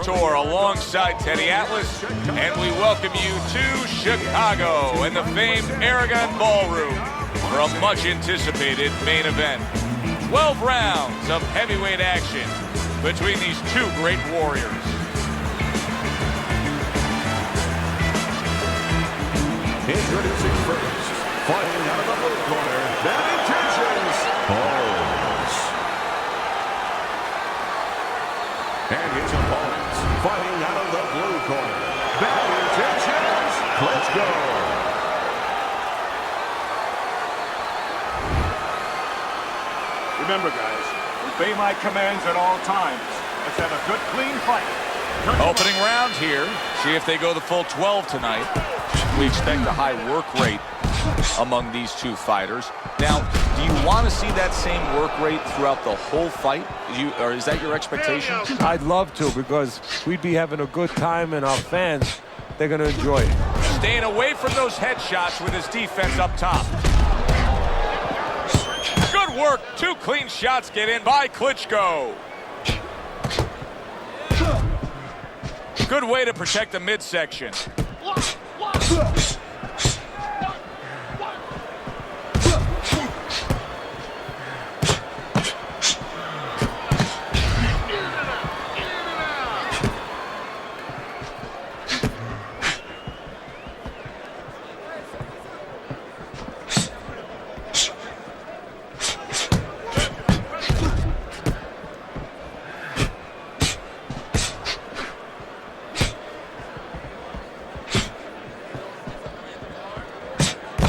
Tour alongside Teddy Atlas, and we welcome you to Chicago and the famed Aragon Ballroom for a much-anticipated main event. 12 rounds of heavyweight action between these two great warriors. Introducing first, fighting out of the blue corner, bad intentions, Holmes. And his opponents, fighting out of the blue corner, bad intentions, Klitschko. Remember, guys, obey my commands at all times. Let's have a good, clean fight. Opening round here. See if they go the full 12 tonight. We expect a high work rate among these two fighters. Now, do you want to see that same work rate throughout the whole fight? Or is that your expectation? I'd love to, because we'd be having a good time, and our fans, they're going to enjoy it. Staying away from those headshots with his defense up top. Good work. 2 clean shots get in by Klitschko. Good way to protect the midsection.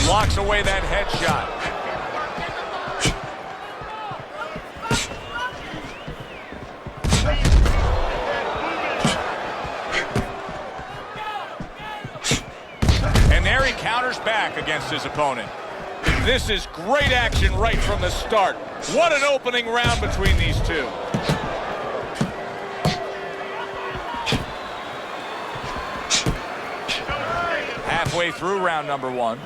Blocks away that headshot. And there he counters back against his opponent. This is great action right from the start. What an opening round between these two. Halfway through round number 1.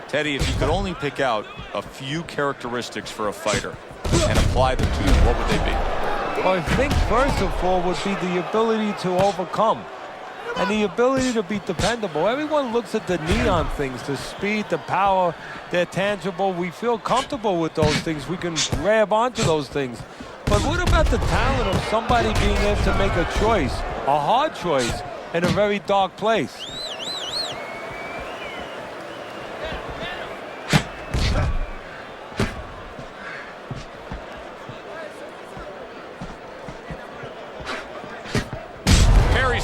Teddy, if you could only pick out a few characteristics for a fighter and apply them to you, what would they be? Well, I think first of all would be the ability to overcome and the ability to be dependable. Everyone looks at the neon things, the speed, the power, they're tangible. We feel comfortable with those things. We can grab onto those things. But what about the talent of somebody being able to make a choice, a hard choice, in a very dark place?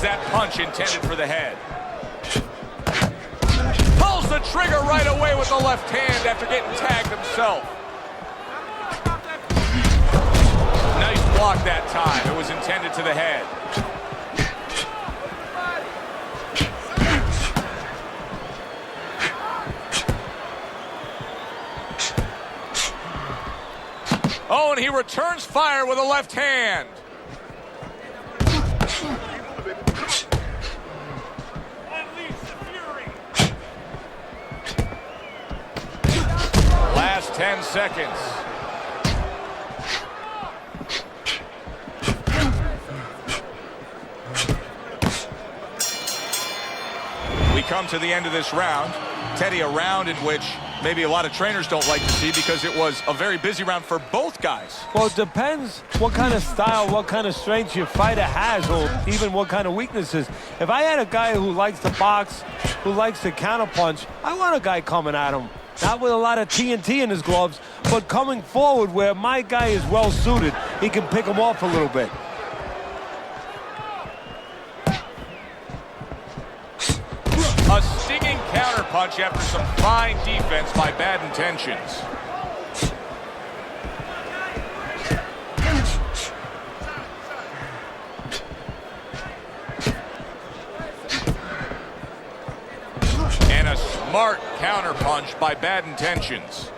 That punch intended for the head. Pulls the trigger right away with the left hand after getting tagged himself. Nice block that time. It was intended to the head. Oh, and he returns fire with a left hand. Last 10 seconds. We come to the end of this round. Teddy, a round in which maybe a lot of trainers don't like to see because it was a very busy round for both guys. Well, it depends what kind of style, what kind of strength your fighter has, or even what kind of weaknesses. If I had a guy who likes to box, who likes to counterpunch, I want a guy coming at him. Not with a lot of TNT in his gloves, but coming forward where my guy is well suited. He can pick him off a little bit. A stinging counterpunch after some fine defense by Bad Intentions. And a smart counterpunch by Bad Intentions.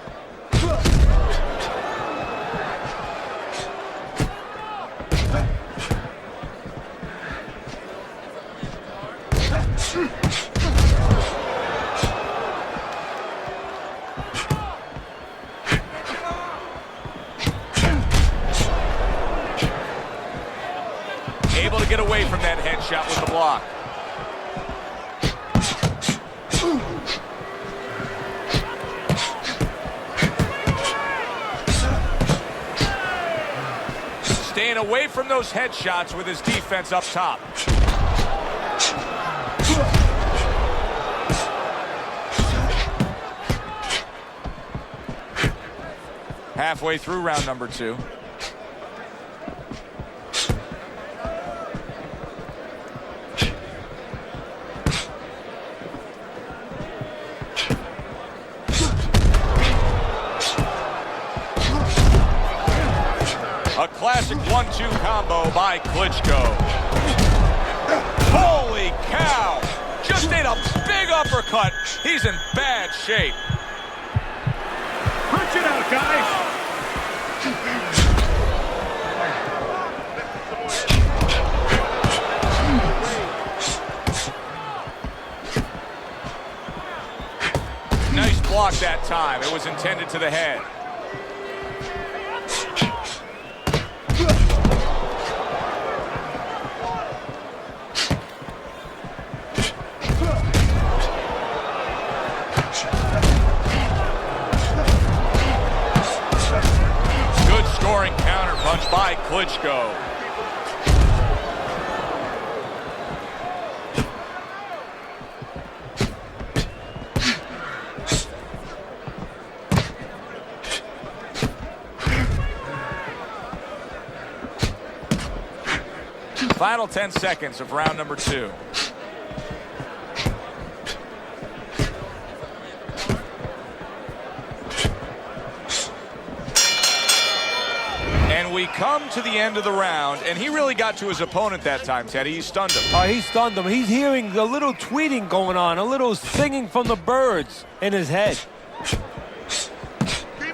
get away from that headshot with the block. Staying away from those headshots with his defense up top. Halfway through round number 2. A classic 1-2 combo by Klitschko. Holy cow! Just ate a big uppercut. He's in bad shape. Punch it out, guys. Nice block that time. It was intended to the head. Good scoring counter punch by Klitschko. Final 10 seconds of round number 2. And we come to the end of the round, and he really got to his opponent that time, Teddy. He stunned him. He stunned him. He's hearing a little tweeting going on, a little singing from the birds in his head. Keep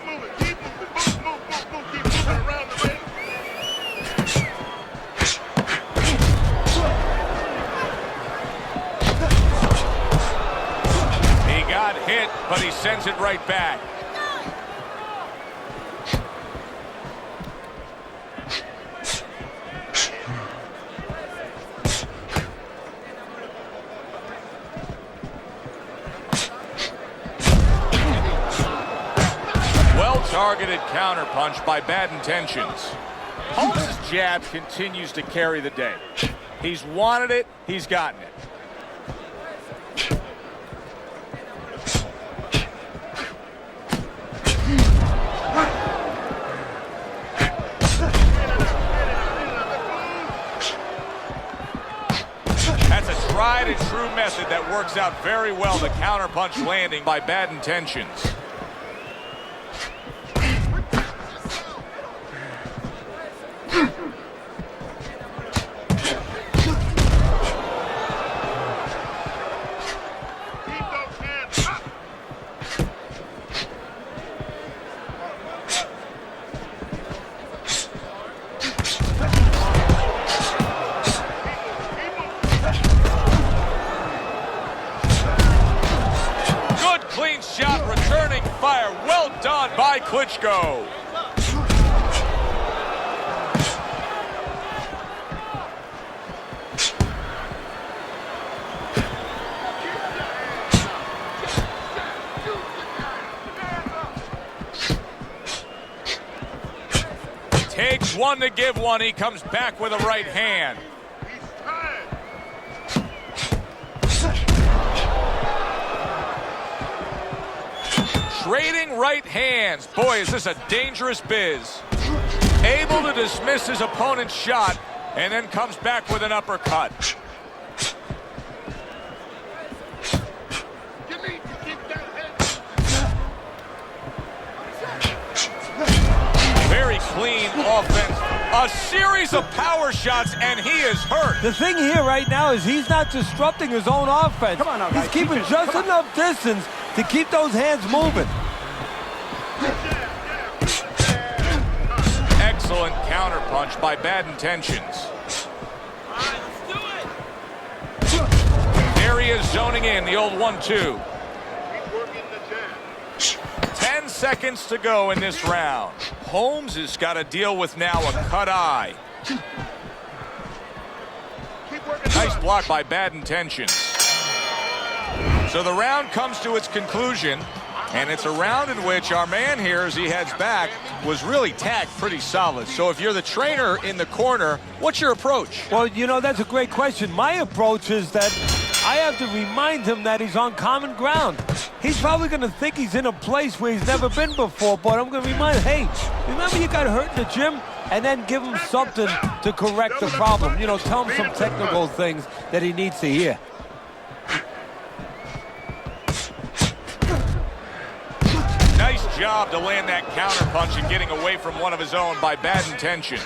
moving, keep moving around the ring. He got hit, but he sends it right back. Well-targeted counterpunch by Bad Intentions. Holmes' jab continues to carry the day. He's wanted it, he's gotten it. That's a tried and true method that works out very well, the counterpunch landing by Bad Intentions. Clean shot, returning fire. Well done by Klitschko. Takes one to give one. He comes back with a right hand. Trading right hands. Boy, is this a dangerous biz. Able to dismiss his opponent's shot and then comes back with an uppercut. Very clean offense. A series of power shots, and he is hurt. The thing here right now is he's not disrupting his own offense. Come on now, guys. He's keeping just enough distance to keep those hands moving. Excellent counterpunch by Bad Intentions. There he is zoning in, the old 1-2. 10 seconds to go in this round. Holmes has got to deal with now a cut eye. block by bad intentions. So the round comes to its conclusion, and it's a round in which our man here, as he heads back, was really tagged pretty solid. So if you're the trainer in the corner, what's your approach? Well, you know, that's a great question. My approach is that I have to remind him that he's on common ground. He's probably going to think he's in a place where he's never been before, but I'm going to remind him, hey, remember you got hurt in the gym? And then give him something to correct the problem. You know, tell him some technical things that he needs to hear. Nice job to land that counter punch and getting away from one of his own by bad intentions.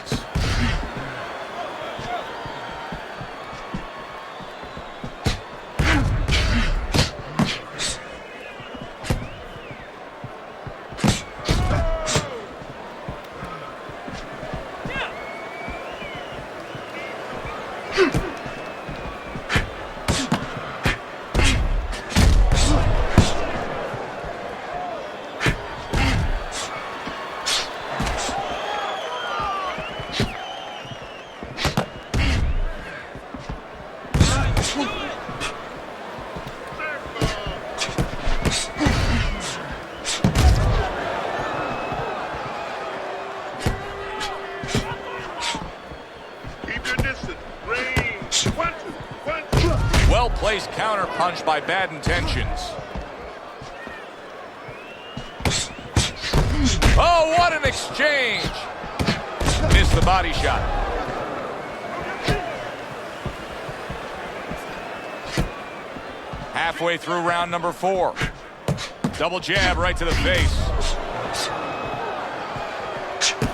Well-placed counter punch by bad intentions. Oh, what an exchange! Missed the body shot. Halfway through round number 4. Double jab right to the face.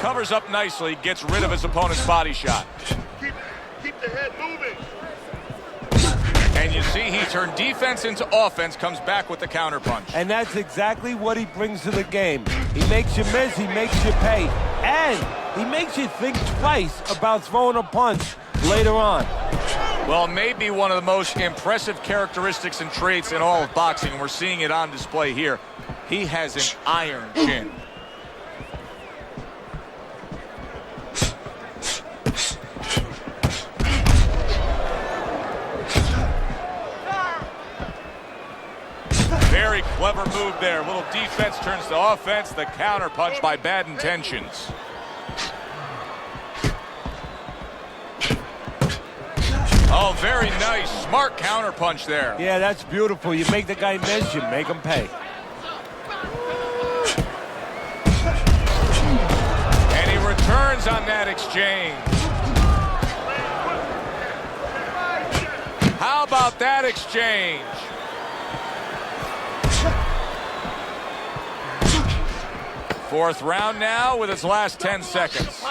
Covers up nicely, gets rid of his opponent's body shot. Keep the head moving. And you see he turned defense into offense, comes back with the counter punch. And that's exactly what he brings to the game. He makes you miss, he makes you pay, and he makes you think twice about throwing a punch later on. Well, maybe one of the most impressive characteristics and traits in all of boxing, and we're seeing it on display here. He has an iron chin. Very clever move there. Little defense turns to offense. The counter punch by bad intentions. Oh, very nice. Smart counter punch there. Yeah, that's beautiful. You make the guy miss, you make him pay. And he returns on that exchange. How about that exchange? Fourth round now with its last 10 seconds.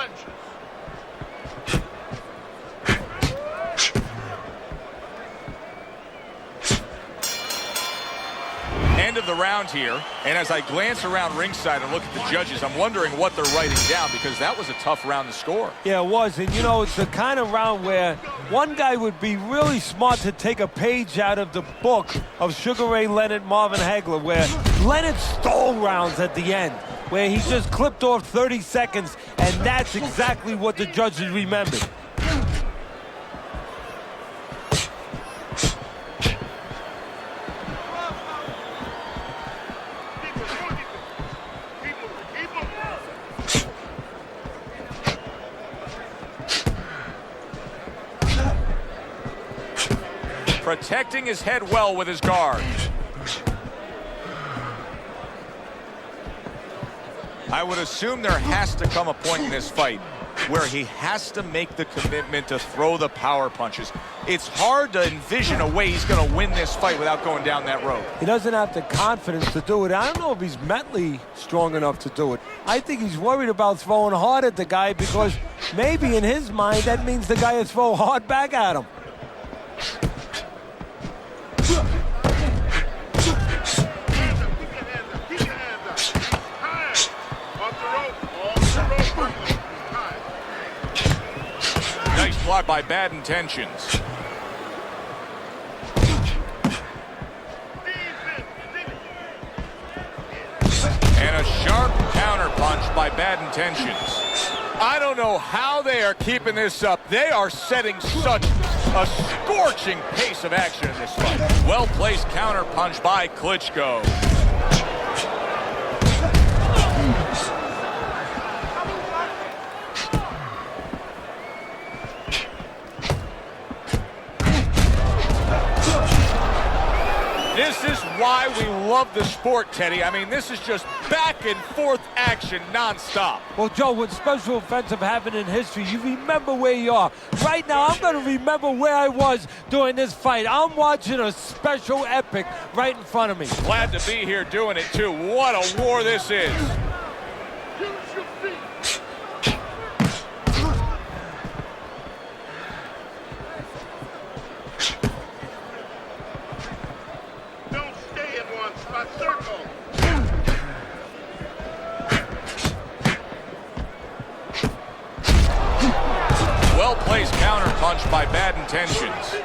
End of the round here, and as I glance around ringside and look at the judges, I'm wondering what they're writing down, because that was a tough round to score. Yeah, it was, and you know, it's the kind of round where one guy would be really smart to take a page out of the book of Sugar Ray Leonard, Marvin Hagler, where Leonard stole rounds at the end, where he just clipped off 30 seconds, and that's exactly what the judges remembered. Protecting his head well with his guard. I would assume there has to come a point in this fight where he has to make the commitment to throw the power punches. It's hard to envision a way he's going to win this fight without going down that road. He doesn't have the confidence to do it. I don't know if he's mentally strong enough to do it. I think he's worried about throwing hard at the guy because maybe in his mind that means the guy will throw hard back at him. Nice block by bad intentions. And a sharp counter punch by bad intentions. I don't know how they are keeping this up. They are setting such A scorching pace of action in this fight. Well-placed counter punch by Klitschko. This is why we love the sport, Teddy. I mean, this is just back and forth action nonstop. Well, Joe, when special events have happened in history, you remember where you are. Right now, I'm going to remember where I was during this fight. I'm watching a special epic right in front of me. Glad to be here doing it, too. What a war this is. Use your feet. Don't stay in one spot. Circle. Well-placed counter punch by Bad Intentions.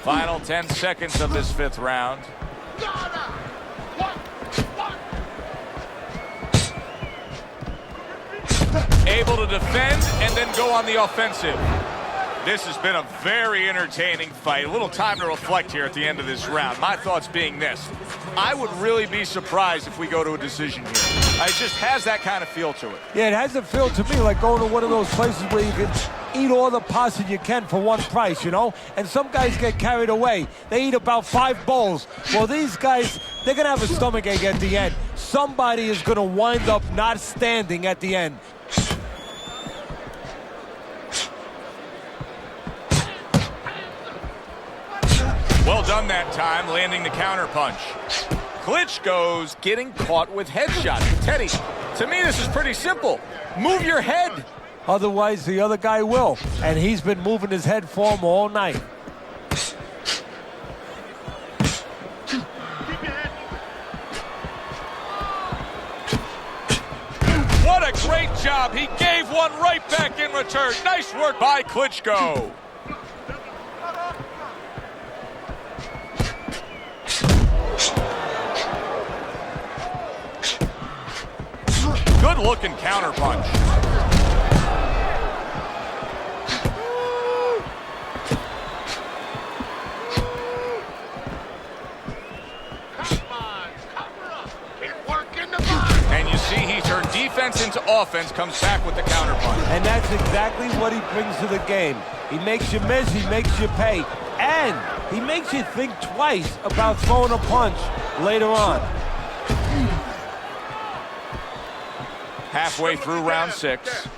Final 10 seconds of this 5th round. Able to defend and then go on the offensive. This has been a very entertaining fight. A little time to reflect here at the end of this round. My thoughts being this. I would really be surprised if we go to a decision here. It just has that kind of feel to it. Yeah, it has a feel to me like going to one of those places where you can eat all the pasta you can for one price, you know? And some guys get carried away. They eat about 5 bowls. Well, these guys, they're going to have a stomachache at the end. Somebody is going to wind up not standing at the end. Well done that time, landing the counter punch. Klitschko's getting caught with headshots. Teddy, to me this is pretty simple. Move your head. Otherwise, the other guy will. And he's been moving his head for him all night. What a great job. He gave one right back in return. Nice work by Klitschko. Good looking counter punch. And you see he turned defense into offense, comes back with the counter punch. And that's exactly what he brings to the game. He makes you miss, he makes you pay, and he makes you think twice about throwing a punch later on. Halfway through round 6.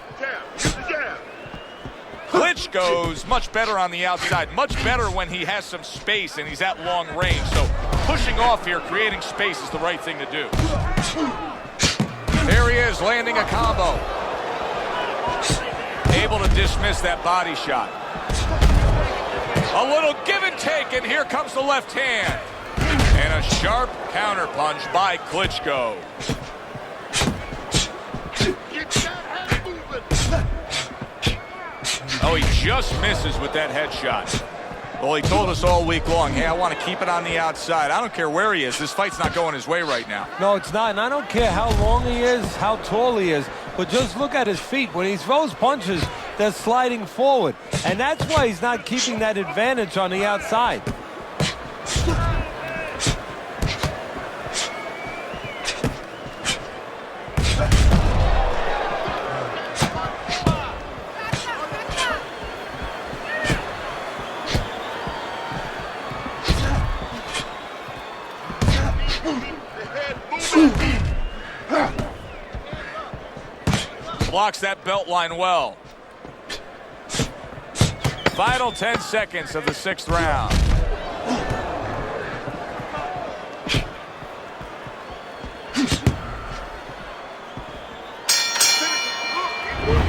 Klitschko's much better on the outside, much better when he has some space and he's at long range. So pushing off here, creating space is the right thing to do. There he is, landing a combo. Able to dismiss that body shot. A little give and take, and here comes the left hand. And a sharp counter punch by Klitschko. Oh, he just misses with that headshot. Well, he told us all week long, hey, I want to keep it on the outside. I don't care where he is. This fight's not going his way right now. No, it's not. And I don't care how long he is, how tall he is. But just look at his feet. When he throws punches, they're sliding forward. And that's why he's not keeping that advantage on the outside. Blocks that belt line well. Final 10 seconds of the 6th round.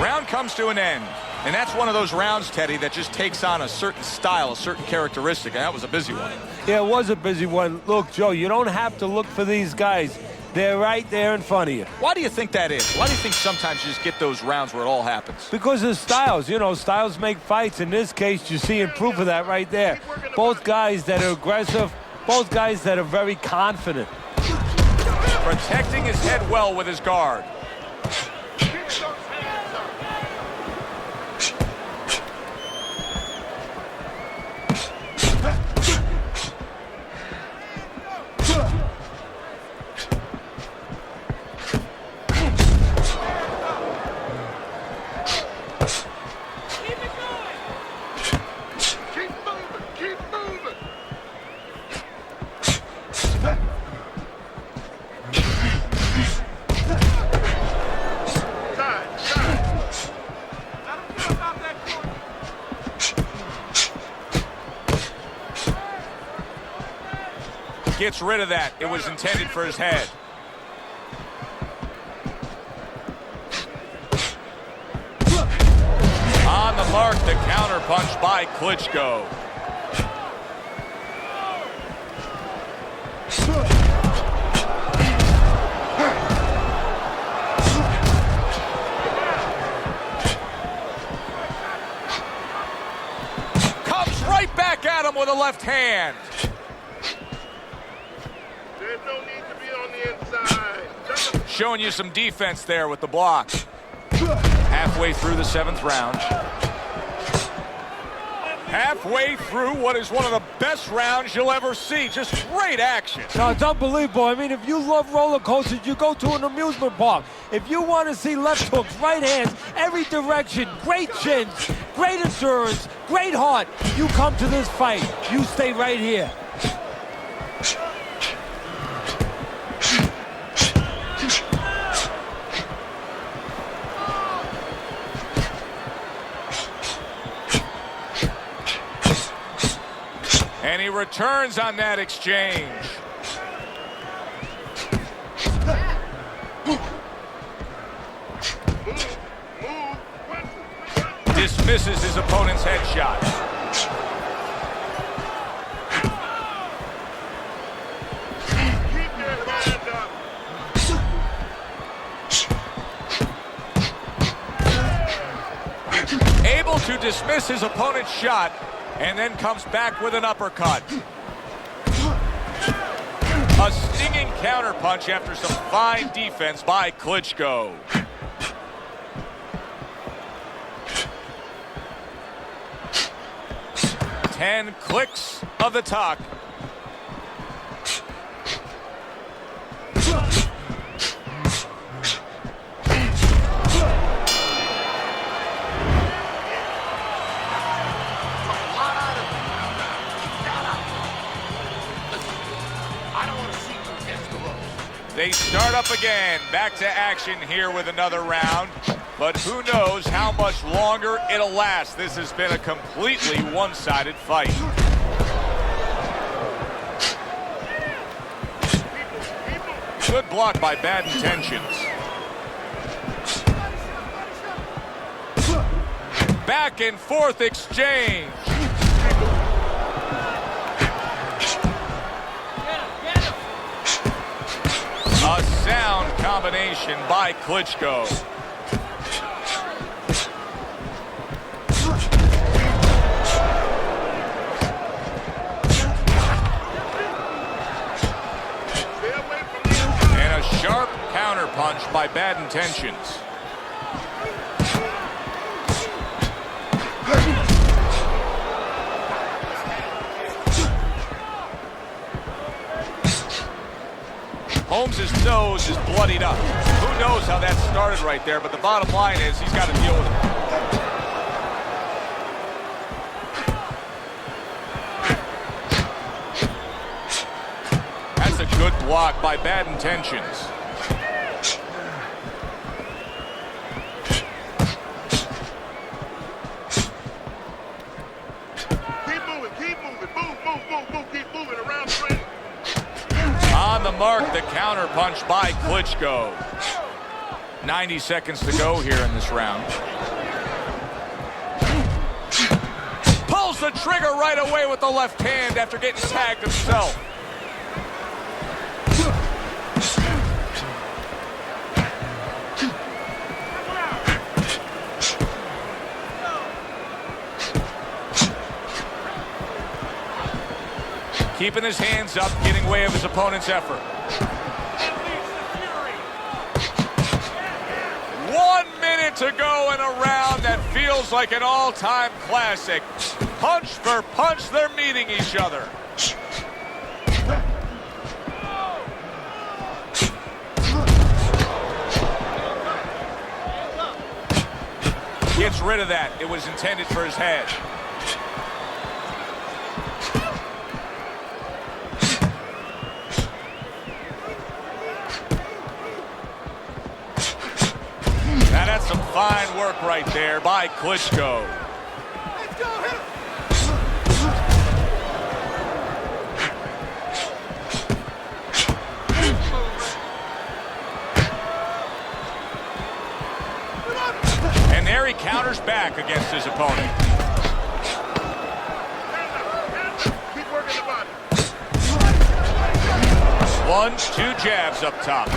Round comes to an end. And that's one of those rounds, Teddy, that just takes on a certain style, a certain characteristic. And that was a busy one. Yeah, it was a busy one. Look, Joe, you don't have to look for these guys They're right there in front of you. Why do you think that is? Why do you think sometimes you just get those rounds where it all happens? Because of styles. You know, styles make fights. In this case, you're seeing proof of that right there. Both guys that are aggressive, both guys that are very confident. Protecting his head well with his guard. Gets rid of that. It was intended for his head. On the mark, the counter punch by Klitschko. Comes right back at him with a left hand. Showing you some defense there with the block. Halfway through the 7th round. Halfway through what is one of the best rounds you'll ever see. Just great action. No, it's unbelievable. I mean, if you love roller coasters, you go to an amusement park. If you want to see left hooks, right hands, every direction, great chins, great endurance, great heart, you come to this fight. You stay right here. And he returns on that exchange. Dismisses his opponent's headshot. Able to dismiss his opponent's shot, and then comes back with an uppercut. A stinging counterpunch after some fine defense by Klitschko. Ten clicks of the talk. They start up again, back to action here with another round. But who knows how much longer it'll last. This has been a completely one-sided fight. Good block by Bad Intentions. Back and forth exchange. A sound combination by Klitschko. And a sharp counterpunch by Bad Intentions. Holmes' nose is bloodied up. Who knows how that started right there, but the bottom line is he's got to deal with it. That's a good block by Bad Intentions. Keep moving around the ring. On the mark, the counterpunch by Klitschko. 90 seconds to go here in this round. Pulls the trigger right away with the left hand after getting tagged himself. keeping his hands up, getting way of his opponent's effort. 1 minute to go in a round that feels like an all-time classic. Punch for punch, they're meeting each other. Gets rid of that. It was intended for his head. Now that's some fine work right there by Klitschko. Let's go, hit him. And there he counters back against his opponent. Keep working the body. 1-2 jabs up top.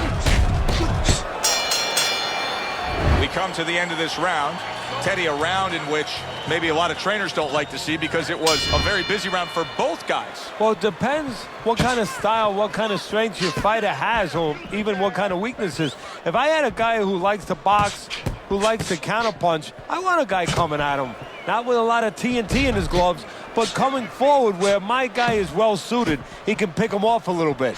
We come to the end of this round. Teddy, a round in which maybe a lot of trainers don't like to see because it was a very busy round for both guys. Well, it depends what kind of style, what kind of strength your fighter has, or even what kind of weaknesses. If I had a guy who likes to box, who likes to counterpunch, I want a guy coming at him. Not with a lot of TNT in his gloves, but coming forward where my guy is well suited. He can pick him off a little bit.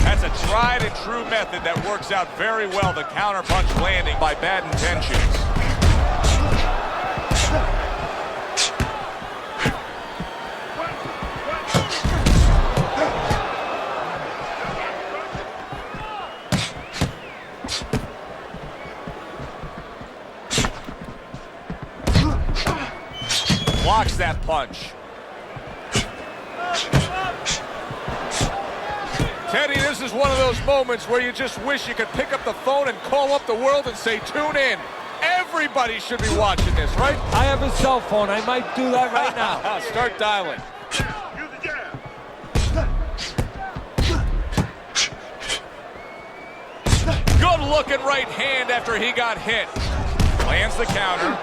That's a tried and true method that works out very well. The counterpunch landing by Bad Intentions. Blocks that punch. Teddy, this is one of those moments where you just wish you could pick up the phone and call up the world and say, tune in. Everybody should be watching this, right? I have a cell phone. I might do that right now. Start dialing. Use the jab. Good looking right hand after he got hit. Lands the counter.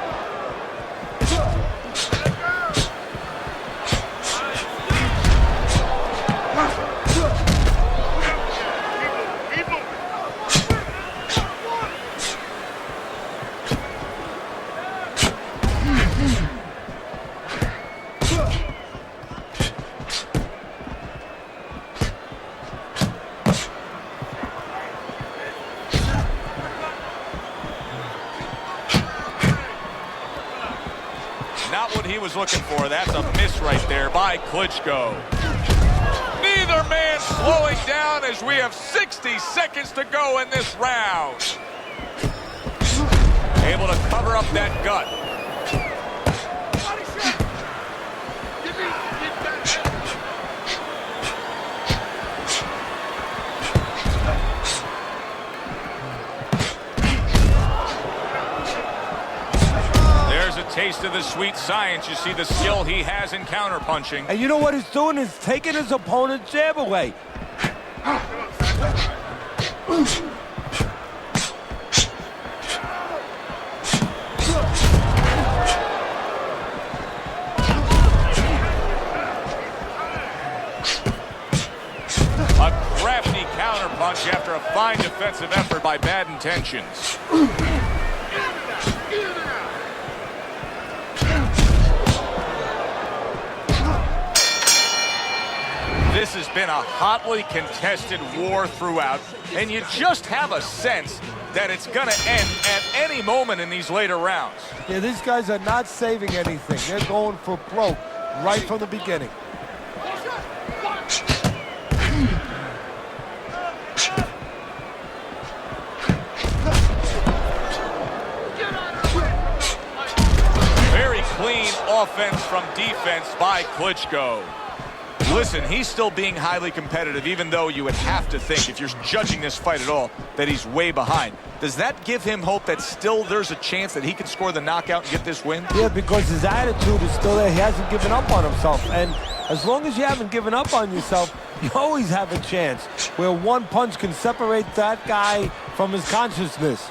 Keep moving. Not what he was looking for. That's a miss right there by Klitschko. Neither man slowing down as we have 60 seconds to go in this round. Able to cover up that gut. Body shot. Get that head. There's a taste of the sweet science. You see the skill he has in counterpunching. And you know what he's doing is taking his opponent's jab away. A crafty counterpunch after a fine defensive effort by Bad Intentions. This has been a hotly contested war throughout, and you just have a sense that it's going to end at any moment in these later rounds. Yeah, these guys are not saving anything. They're going for broke right from the beginning. Very clean offense from defense by Klitschko. Listen, he's still being highly competitive, even though you would have to think, if you're judging this fight at all, that he's way behind. Does that give him hope that still there's a chance that he can score the knockout and get this win? Yeah, because his attitude is still there. He hasn't given up on himself. And As long as you haven't given up on yourself, you always have a chance where one punch can separate that guy from his consciousness.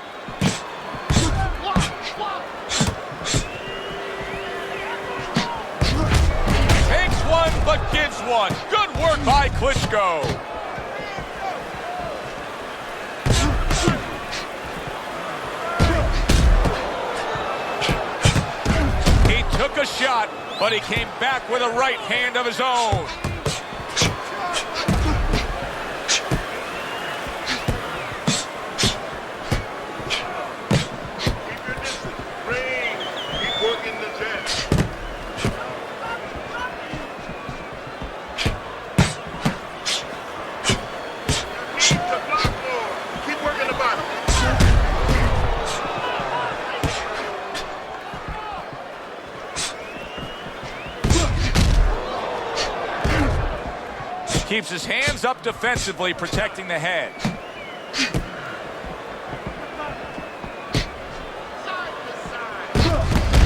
Takes one, but gives one. Good work by Klitschko. He took a shot, but he came back with a right hand of his own. Keep your distance. Ring. Keep working the jet. Keep the block more. Keep working the bottom. Keeps his hands up defensively, protecting the head.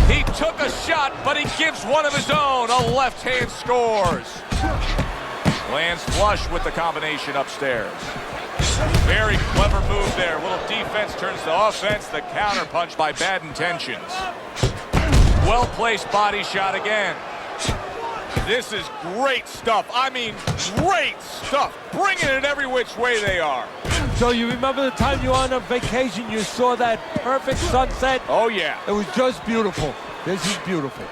He took a shot, but he gives one of his own. A left hand scores. Lands flush with the combination upstairs. Very clever move there. A little defense turns to offense. The counter punch by bad intentions. Well-placed body shot again. This is great stuff. I mean, great stuff. Bringing it every which way they are. So you remember the time you were on a vacation, you saw that perfect sunset? Oh, yeah. It was just beautiful. This is beautiful.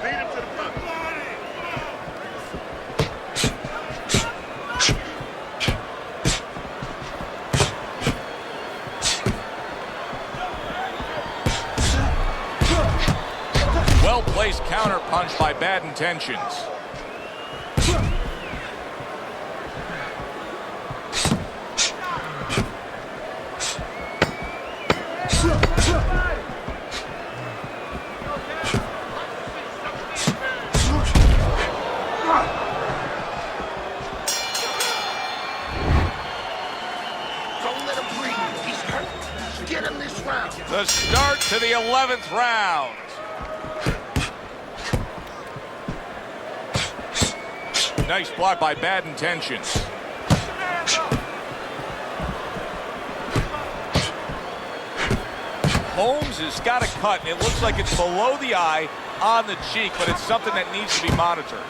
Lead him to the front. Well-placed counter punch by bad intentions. Don't let him breathe. He's hurt. Get him this round. The start to the 11th round. Nice block by bad intentions. Holmes has got a cut. It looks like it's below the eye on the cheek, but it's something that needs to be monitored.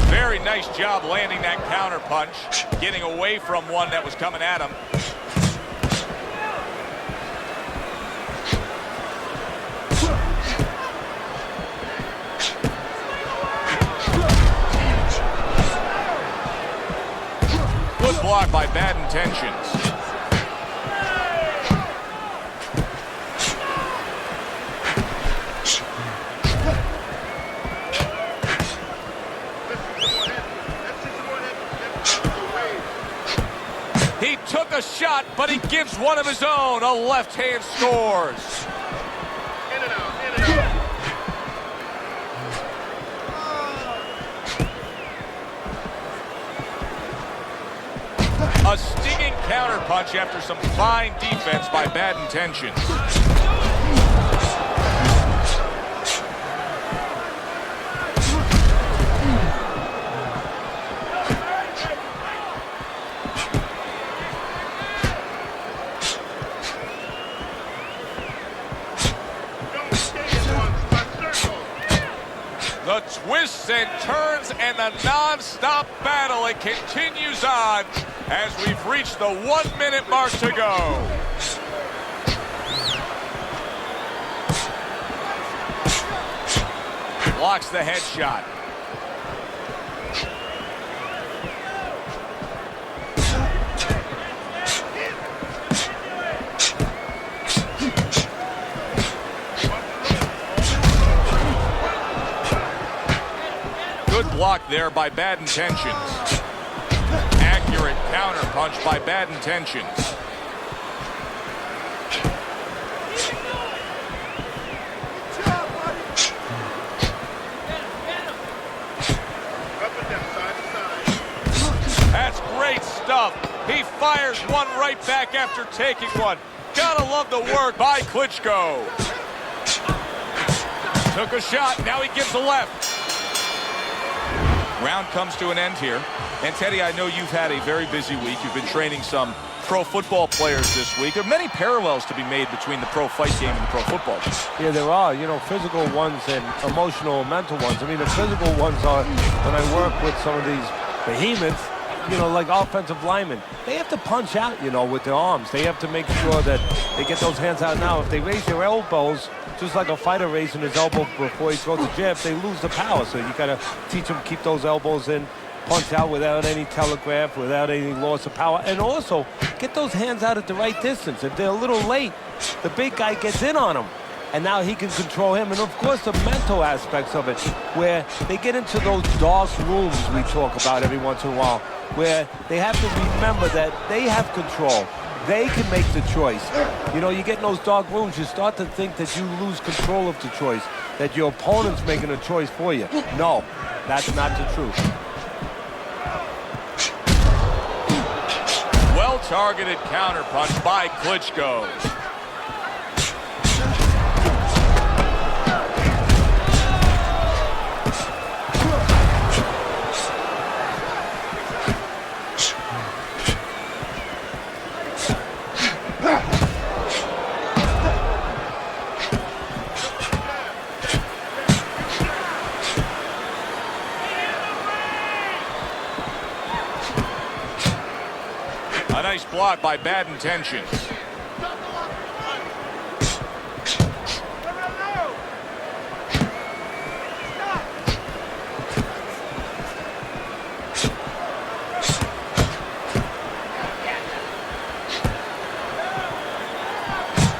Very nice job landing that counter punch, getting away from one that was coming at him. Good block by bad intentions. He took a shot, but he gives one of his own. A left hand scores. In and out. In and out. A stinging counter punch after some fine defense by bad intentions. Don't stay in one spot. Circle. The twists and turns and the non-stop battle, it continues on as we've reached the 1 minute mark to go. Blocks the headshot. block there by Bad Intentions. Accurate counter punch by Bad Intentions. That's great stuff. He fires one right back after taking one. Gotta love the work by Klitschko. Took a shot, now he gives a left. Round comes to an end here. And Teddy, I know you've had a very busy week. You've been training some pro football players this week. There are many parallels to be made between the pro fight game and the pro football game. Yeah, there are, you know, physical ones and emotional, mental ones. I mean, the physical ones are when I work with some of these behemoths, you know, like offensive linemen. They have to punch out, you know, with their arms. They have to make sure that they get those hands out now. If they raise their elbows, just like a fighter raising his elbow before he throws a jab, they lose the power. So you got to teach them to keep those elbows in, punch out without any telegraph, without any loss of power, and also get those hands out at the right distance. If they're a little late, the big guy gets in on them, and now he can control him. And of course, the mental aspects of it, where they get into those dark rooms we talk about every once in a while, where they have to remember that they have control. They can make the choice. You know, you get in those dark rooms, you start to think that you lose control of the choice, that your opponent's making a choice for you. No, that's not the truth. Well-targeted counterpunch by Klitschko. A nice block by Bad Intentions.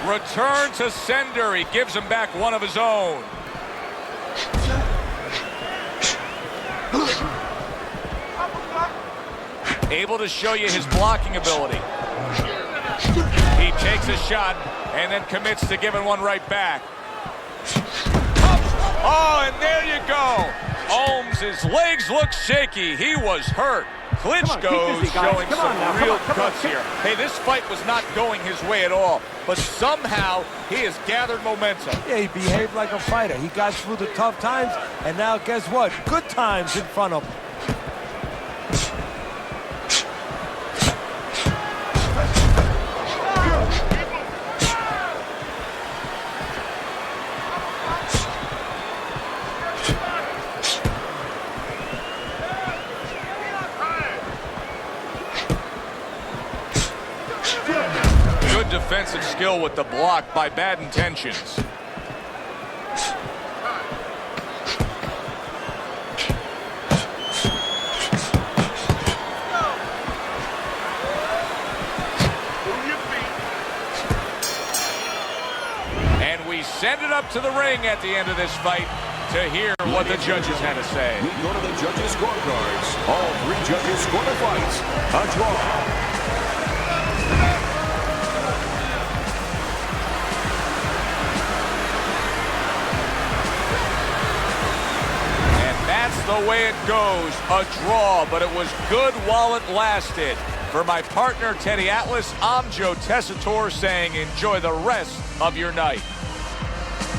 Return to sender. He gives him back one of his own. Able to show you his blocking ability. He takes a shot and then commits to giving one right back. Oh, and there you go. Holmes' legs look shaky. He was hurt. Klitschko's showing some real guts here. Hey, this fight was not going his way at all, but somehow he has gathered momentum. Yeah, he behaved like a fighter. He got through the tough times, and now guess what? Good times in front of him. Defensive skill with the block by Bad Intentions. And we send it up to the ring at the end of this fight to hear what the judges had to say. We go to the judges' scorecards. All three judges score the fights. A draw. That's the way it goes, a draw, but it was good while it lasted. For my partner, Teddy Atlas, I'm Joe Tessitore saying enjoy the rest of your night.